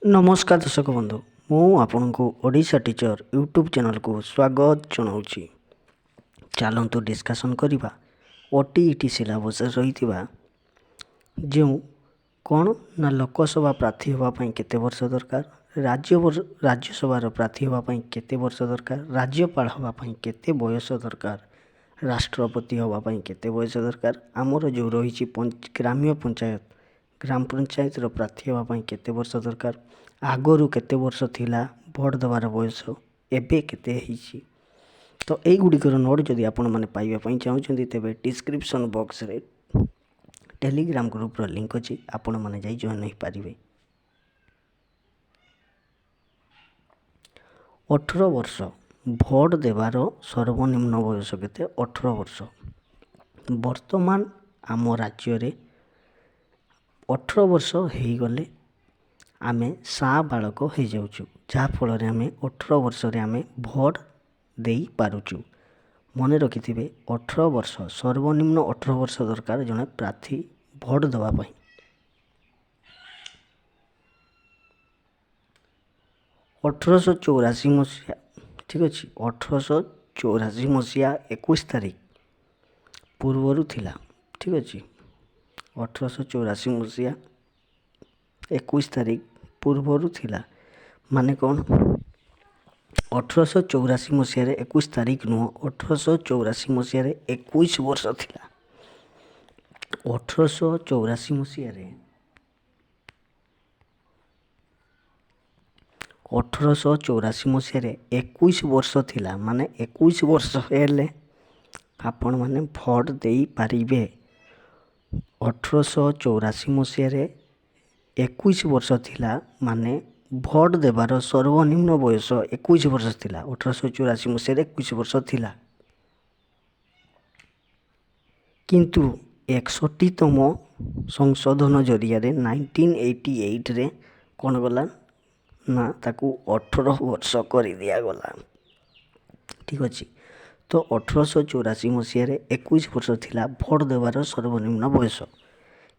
नमस्कार दर्शक बंधु मु आपण को ओडिशा टीचर यूट्यूब चैनल को स्वागत जनाऊँगी। चलतु डिस्कसन करवा ओटीईटी सिलेबस रही जो कौन ना लोकसभा प्रार्थी होगापी केते वर्ष दरकार, राज्यसभा प्रार्थी होगापी केते वर्ष दरकार, राज्यपाल होगापी केते बयस दरकार, राष्ट्रपति होगापी केते बयस दरकार, आमर जो रही ग्राम पंचायत प्रार्थी होगापी केते वर्ष दरकार, आगरू केते वर्ष थिला भोट देवार बयस एबे केते हिची। तो यही गुड़िकर नोट जदि आपण मैंने पाइबापी चाहते तेज डिस्क्रिप्शन बॉक्स रे टेलीग्राम ग्रुप्र लिंक अच्छी आपण मैंने जाई जॉइन हो पारे। 18 वर्ष भोट देवार सर्वनिम्न बयस केते 18 वर्ष। वर्तमान आम राज्य रे 18 वर्ष हो गले आमे बालक हो जाऊँ, जहाँफल आम 18 वर्ष आम भोट दे पारुचु। मन रखिथे 18 वर्ष सर्वनिम्न 18 वर्ष दरकार जड़े प्रार्थी भोट देवाई। 1884 मसीहा ठीक अच्छे 1884 मसीहा 21 तारीख पूर्वर थिला ठीक अच्छे 1884 मसीहा 21 तारीख पूर्वर थिला माने कौन 1884 मसीह 21 तारीख नुह 1884 मसीह 21 वर्ष थिला। 1884 मसीह 1884 मसीह 21 वर्ष थिला माने 21 वर्ष हेले आपण माने भोट दे पारिबे। 1884 मसीह 21 वर्ष थिला माने भोट देवार सर्वनिम्न बयस 21 वर्ष थिला। 1884 मसीह 21 वर्ष थिला किंतु 61तम संशोधन जरिया 1988 रे कौन गला ना ताकू 18 वर्ष कर दिया गला ठीक अच्छे। तो 1884 मसीह 21 वर्ष थिला भोट देवार सर्वनिम्न बयस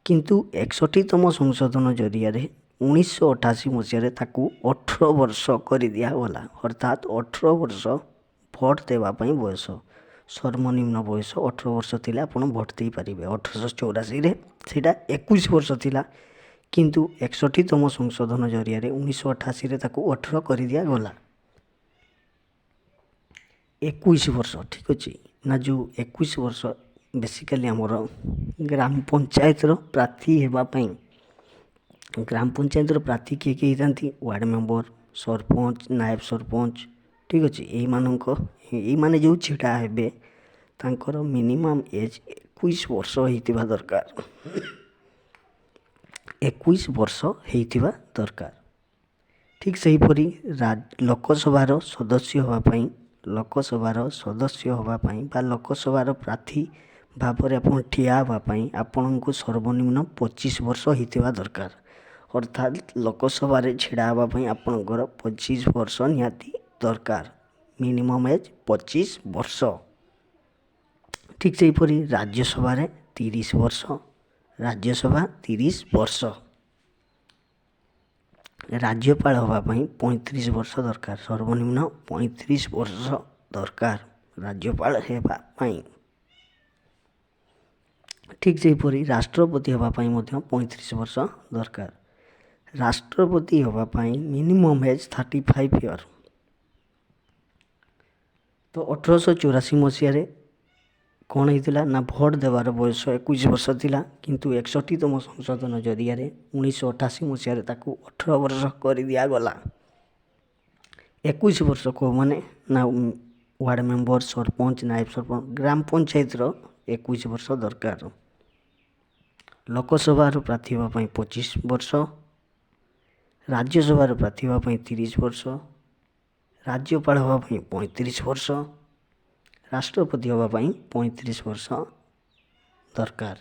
किंतु 61तम संशोधन जरिया 1988 मसीह 18 वर्ष कर दिया गला अर्थात 18 वर्ष भोट देवाई बयस सर्वनिम्न बयस 18 वर्ष थिला आपण भोट दे पारे। 1884 रे सेटा 21 वर्ष थिला किंतु 61तम संशोधन जरिया 1988 रे 18 कर दिया गला 21 वर्ष ठीक अच्छे ना जो 21 वर्ष बेसिकली आमर ग्राम पंचायत प्रार्थी होगापी ग्राम पंचायत प्रार्थी किए किए होती वार्ड मेंबर सरपंच नायब सरपंच ठीक अच्छे यही माने जो छिड़ा हे तांकर मिनिमम एज 21 वर्ष होइतिबा दरकार 21 वर्ष होइतिबा दरकार। ठीक सहीपरी लोकसभार सदस्य होगापी बा लोकसभार प्रार्थी भाव आप ठिया हाँपाई आपण को सर्वनिम्न 25 वर्ष होइतिबा दरकार अर्थात लोकसभा छिड़ा हाँपाई आपणकर 25 वर्ष निहाती दरकार मिनिमम एज 25 वर्ष। ठीक सेहीपरी राज्यसभा 30 वर्ष राज्यसभा 30 वर्ष राज्यपाल हाँपाई 35 वर्ष दरकार सर्वनिम्न 35 वर्ष दरकार राज्यपाल हाँपाई। ठीक सेहीपरी राष्ट्रपति हाँपाई 35 वर्ष दरकार राष्ट्रपति हाँपाई मिनिमम एज 35 इयर। तो 1884 मसीह कौन होता ना भोट देवार बयस 21 वर्ष थिला किंतु 61तम संशोधन जरिया 1988 मसीह 18 वर्ष कर दिया गला 21 वर्ष को माने ना वार्ड मेंबर सरपंच नायब सरपंच ग्राम पंचायत 21 वर्ष दरकार। लोकसभा प्रार्थी हाँपाई 25 वर्ष राज्यसभा प्रार्थी हाँपाई 30 वर्ष राज्यपाल हाँपाई 35 वर्ष राष्ट्रपति हाँपाई 35 वर्ष दरकार।